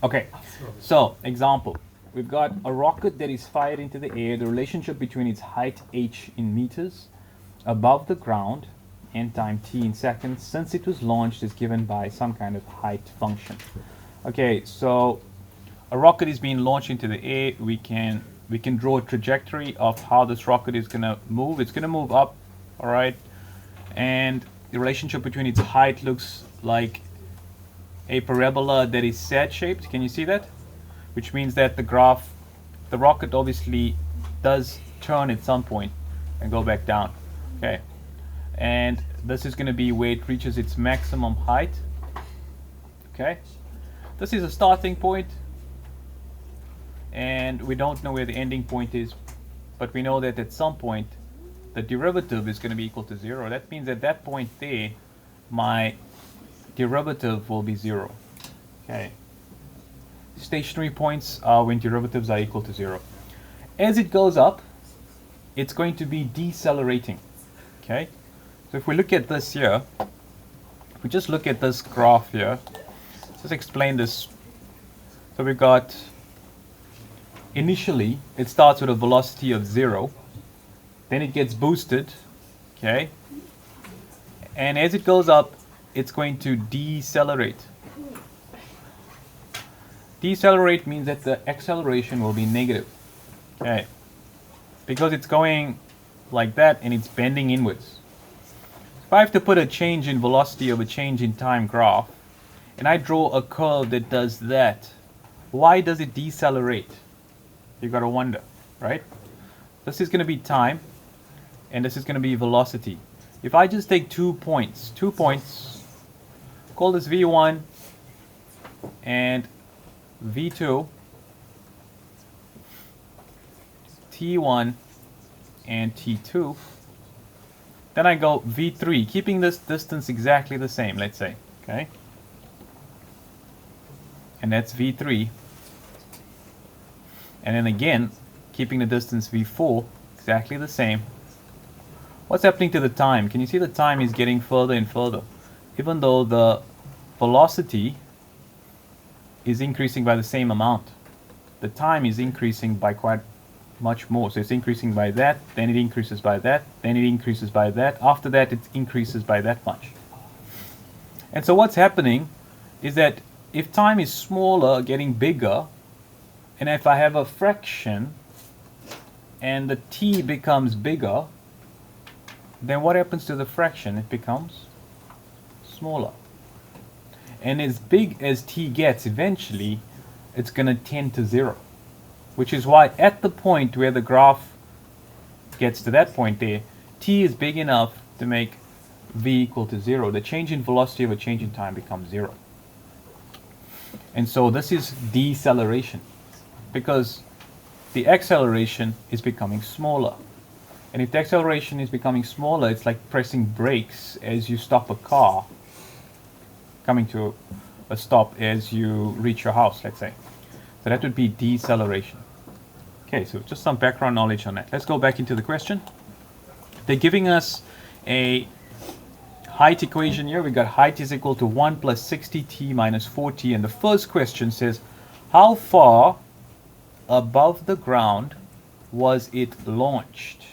Okay, so example. We've got a rocket that is fired into the air. The relationship between its height h in meters above the ground and time t in seconds since it was launched is given by some kind of height function. Okay, so a rocket is being launched into the air. We can draw a trajectory of how this rocket is going to move. It's going to move up, all right? And the relationship between its height looks like a parabola that is sad shaped. Can you see that? Which means that the rocket obviously does turn at some point and go back down. Okay. And this is going to be where it reaches its maximum height. Okay. This is a starting point, and we don't know where the ending point is, but we know that at some point the derivative is going to be equal to 0. That means at that point there, my derivative will be 0. Okay. Stationary points are when derivatives are equal to 0. As it goes up, it's going to be decelerating. Okay. So if we look at this here, if we just look at this graph here, let's explain this. So we've got, initially, it starts with a velocity of 0. Then it gets boosted. Okay. And as it goes up, it's going to decelerate. Decelerate means that the acceleration will be negative. Okay. Because it's going like that and it's bending inwards. If I have to put a change in velocity of a change in time graph, and I draw a curve that does that, why does it decelerate? You've got to wonder, right? This is going to be time, and this is going to be velocity. If I just take 2 points, call this V1 and V2, T1 and T2, then I go V3, keeping this distance exactly the same, let's say, okay? And that's V3. And then again, keeping the distance V4, exactly the same. What's happening to the time? Can you see the time is getting further and further? Even though the velocity is increasing by the same amount, the time is increasing by quite much more. So it's increasing by that, then it increases by that, then it increases by that. After that, it increases by that much. And so what's happening is that if time is smaller, getting bigger, and if I have a fraction and the t becomes bigger, then what happens to the fraction? It becomes smaller. And as big as t gets, eventually, it's going to tend to 0. Which is why at the point where the graph gets to that point there, t is big enough to make v equal to 0. The change in velocity of a change in time becomes 0. And so this is deceleration, because the acceleration is becoming smaller. And if the acceleration is becoming smaller, it's like pressing brakes as you stop a car coming to a stop as you reach your house, let's say. So that would be deceleration. Okay, so just some background knowledge on that. Let's go back into the question. They're giving us a height equation here. We got height is equal to 1 plus 60t minus 4t. And the first question says, how far above the ground was it launched?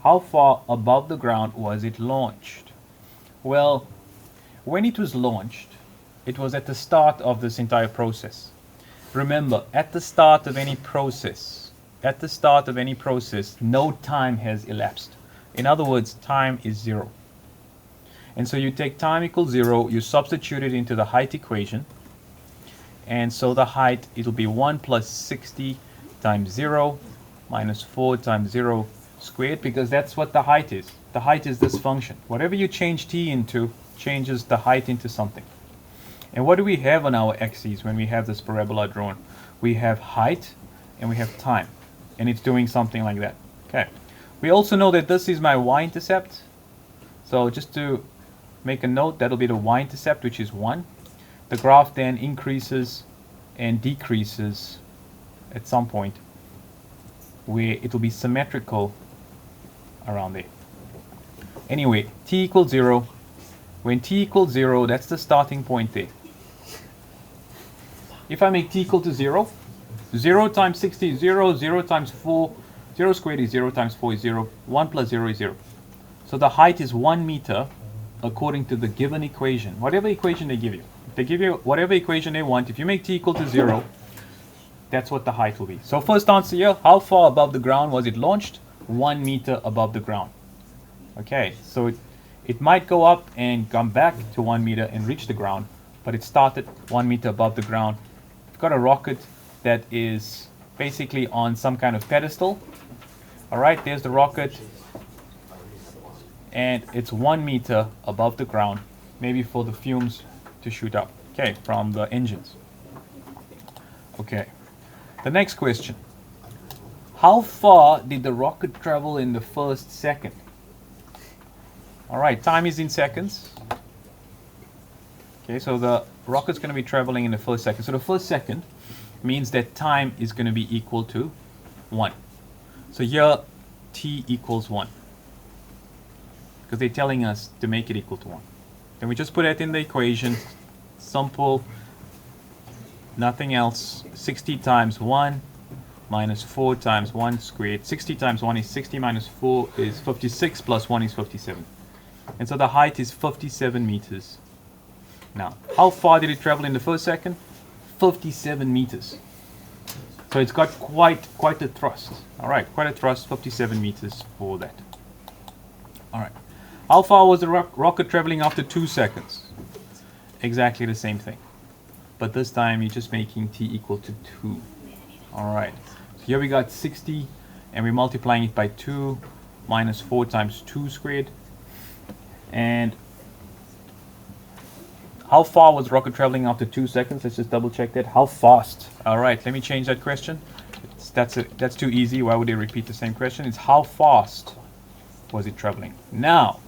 How far above the ground was it launched? Well, when it was launched, it was at the start of this entire process. Remember, at the start of any process, no time has elapsed. In other words, time is 0. And so you take time equals 0, you substitute it into the height equation, and so the height, it'll be 1 plus 60 times 0 minus 4 times 0 squared, because that's what the height is. The height is this function. Whatever you change t into changes the height into something. And what do we have on our axes when we have this parabola drawn? We have height and we have time. And it's doing something like that. Okay. We also know that this is my y-intercept. So just to make a note, that'll be the y-intercept, which is 1. The graph then increases and decreases at some point where it'll be symmetrical around there. Anyway, t equals 0. When t equals 0, that's the starting point there. If I make t equal to 0, 0 times 60 is 0, 0 times 4, 0 squared is 0 times 4 is 0, 1 plus 0 is 0. So the height is 1 meter according to the given equation, whatever equation they give you. If they give you whatever equation they want, if you make t equal to 0, that's what the height will be. So first answer here, how far above the ground was it launched? 1 meter above the ground. Okay, so it might go up and come back to 1 meter and reach the ground, but it started 1 meter above the ground. You've got a rocket that is basically on some kind of pedestal. All right, there's the rocket, and it's 1 meter above the ground, maybe for the fumes to shoot up, okay, from the engines. Okay, the next question. How far did the rocket travel in the first second? All right, time is in seconds. Okay, so the rocket's going to be traveling in the first second. So the first second means that time is going to be equal to 1. So here, t equals 1. Because they're telling us to make it equal to 1. Then we just put it in the equation. Simple, nothing else. 60 times 1 minus 4 times 1 squared. 60 times 1 is 60 minus 4 is 56 plus 1 is 57. And so the height is 57 meters. Now, how far did it travel in the first second? 57 meters. So it's got quite a thrust. All right, quite a thrust, 57 meters for that. All right. How far was the rocket traveling after 2 seconds? Exactly the same thing. But this time you're just making t equal to 2. All right. So here we got 60, and we're multiplying it by 2 minus 4 times 2 squared. And how far was the rocket traveling after 2 seconds? Let's just double check that. How fast? All right, let me change that question. That's too easy. Why would they repeat the same question? It's how fast was it traveling? Now,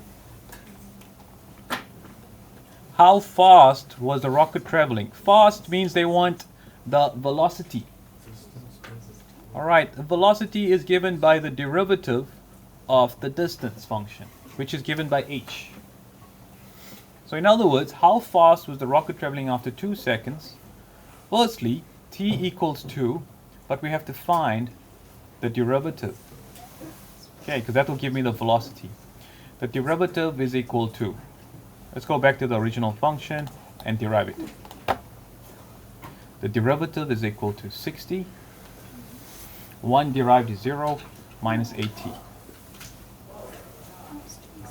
how fast was the rocket traveling? Fast means they want the velocity. All right, the velocity is given by the derivative of the distance function, which is given by h. So in other words, how fast was the rocket traveling after 2 seconds? Firstly, t equals 2, but we have to find the derivative. Okay, because that will give me the velocity. The derivative is equal to, let's go back to the original function and derive it. The derivative is equal to 60. 1 derived is 0 minus 8t.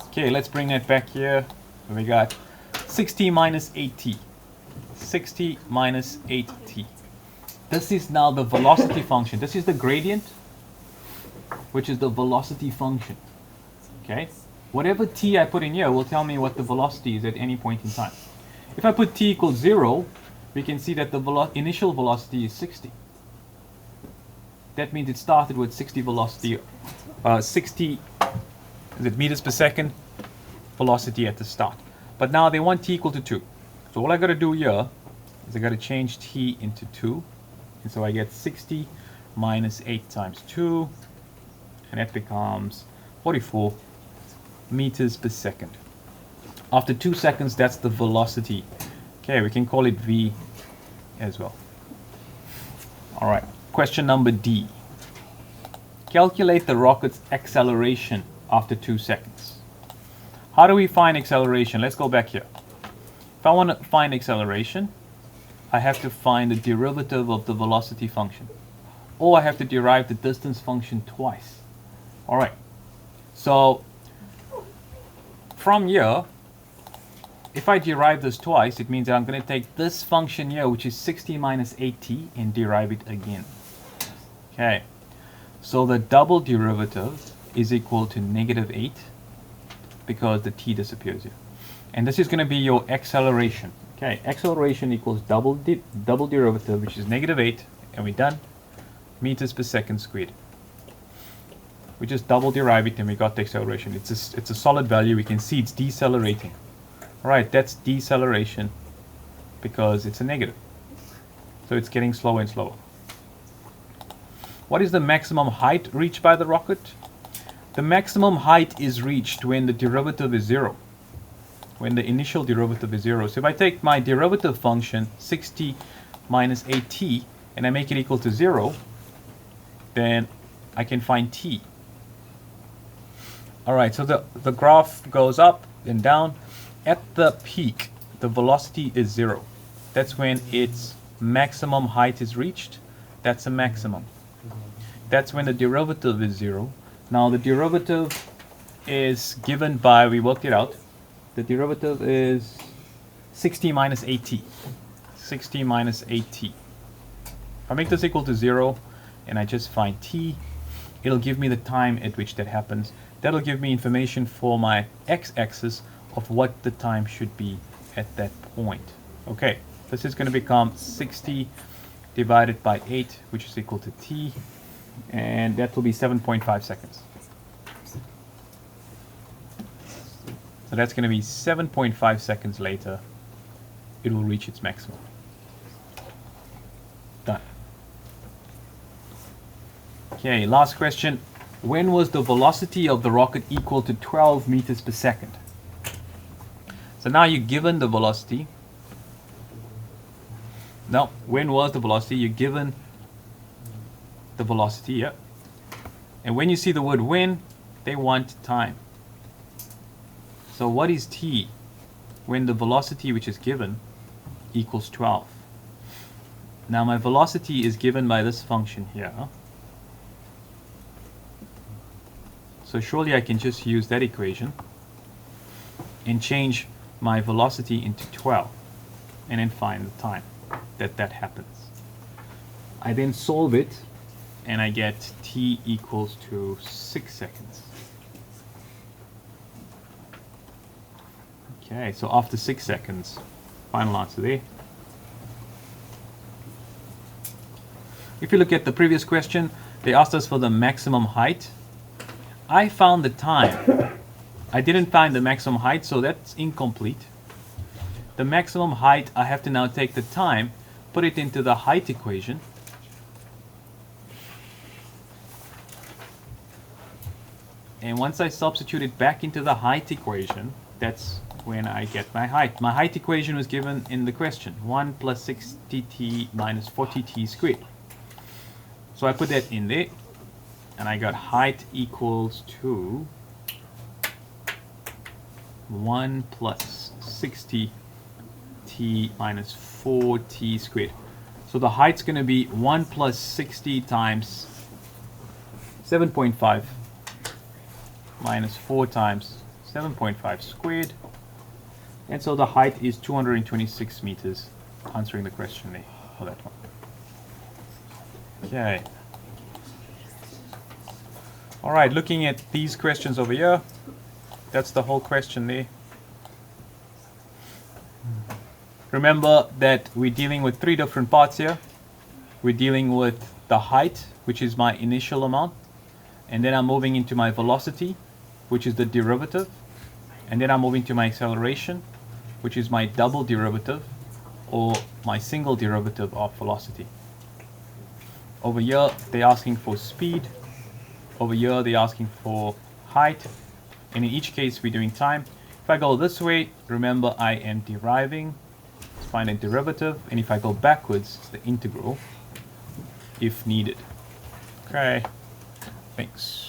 Okay, let's bring that back here. So we got 60 minus 8t. 60 minus 8t. This is now the velocity function. This is the gradient, which is the velocity function. Okay? Whatever t I put in here will tell me what the velocity is at any point in time. If I put t equals 0, we can see that the initial velocity is 60. That means it started with 60 velocity, 60 meters per second velocity at the start. But now they want t equal to 2. So all I got to do here is I got to change t into 2. And so I get 60 minus 8 times 2. And that becomes 44 meters per second. After 2 seconds, that's the velocity. Okay, we can call it v as well. All right, question number D. Calculate the rocket's acceleration after 2 seconds. How do we find acceleration? Let's go back here. If I want to find acceleration, I have to find the derivative of the velocity function. Or I have to derive the distance function twice. All right. So from here, if I derive this twice, it means that I'm going to take this function here, which is 60 minus 8t, and derive it again. Okay. So the double derivative is equal to negative 8 because the t disappears here. And this is going to be your acceleration. Okay, acceleration equals double derivative, which is negative 8, and we're done. Meters per second squared. We just double derive it and we got the acceleration. It's a solid value. We can see it's decelerating. All right, that's deceleration because it's a negative. So it's getting slower and slower. What is the maximum height reached by the rocket? The maximum height is reached when the derivative is 0. When the initial derivative is 0. So if I take my derivative function, 60 minus at, and I make it equal to 0, then I can find t. Alright, so the graph goes up and down. At the peak, the velocity is 0. That's when its maximum height is reached. That's a maximum. That's when the derivative is 0. Now the derivative is given by, we worked it out, the derivative is 60 minus at. 60 minus at. If I make this equal to 0 and I just find t, it'll give me the time at which that happens. That'll give me information for my x-axis of what the time should be at that point. Okay, this is going to become 60 divided by 8, which is equal to t, and that will be 7.5 seconds. So that's going to be 7.5 seconds later, it will reach its maximum. Done. Okay, last question. When was the velocity of the rocket equal to 12 meters per second? So now you're given the velocity. No, when was the velocity? You're given the velocity, yeah. And when you see the word when, they want time. So what is t when the velocity which is given equals 12? Now my velocity is given by this function here. So surely I can just use that equation and change my velocity into 12 and then find the time that happens. I then solve it and I get t equals to 6 seconds. Okay, so after 6 seconds, final answer there. If you look at the previous question, they asked us for the maximum height. I found the time. I didn't find the maximum height, so that's incomplete. The maximum height, I have to now take the time, put it into the height equation. And once I substitute it back into the height equation, that's when I get my height. My height equation was given in the question. 1 plus 60t minus 40t squared. So I put that in there. And I got height equals to 1 plus 60t minus 4t squared. So the height's going to be 1 plus 60 times 7.5 minus 4 times 7.5 squared. And so the height is 226 meters, answering the question there for that one. Okay. All right, looking at these questions over here, that's the whole question there. Remember that we're dealing with 3 different parts here. We're dealing with the height, which is my initial amount, and then I'm moving into my velocity, which is the derivative, and then I'm moving to my acceleration, which is my double derivative, or my single derivative of velocity. Over here, they're asking for speed. Over here, they're asking for height. And in each case, we're doing time. If I go this way, remember I am deriving. Let's find a derivative. And if I go backwards, it's the integral, if needed. Okay, thanks.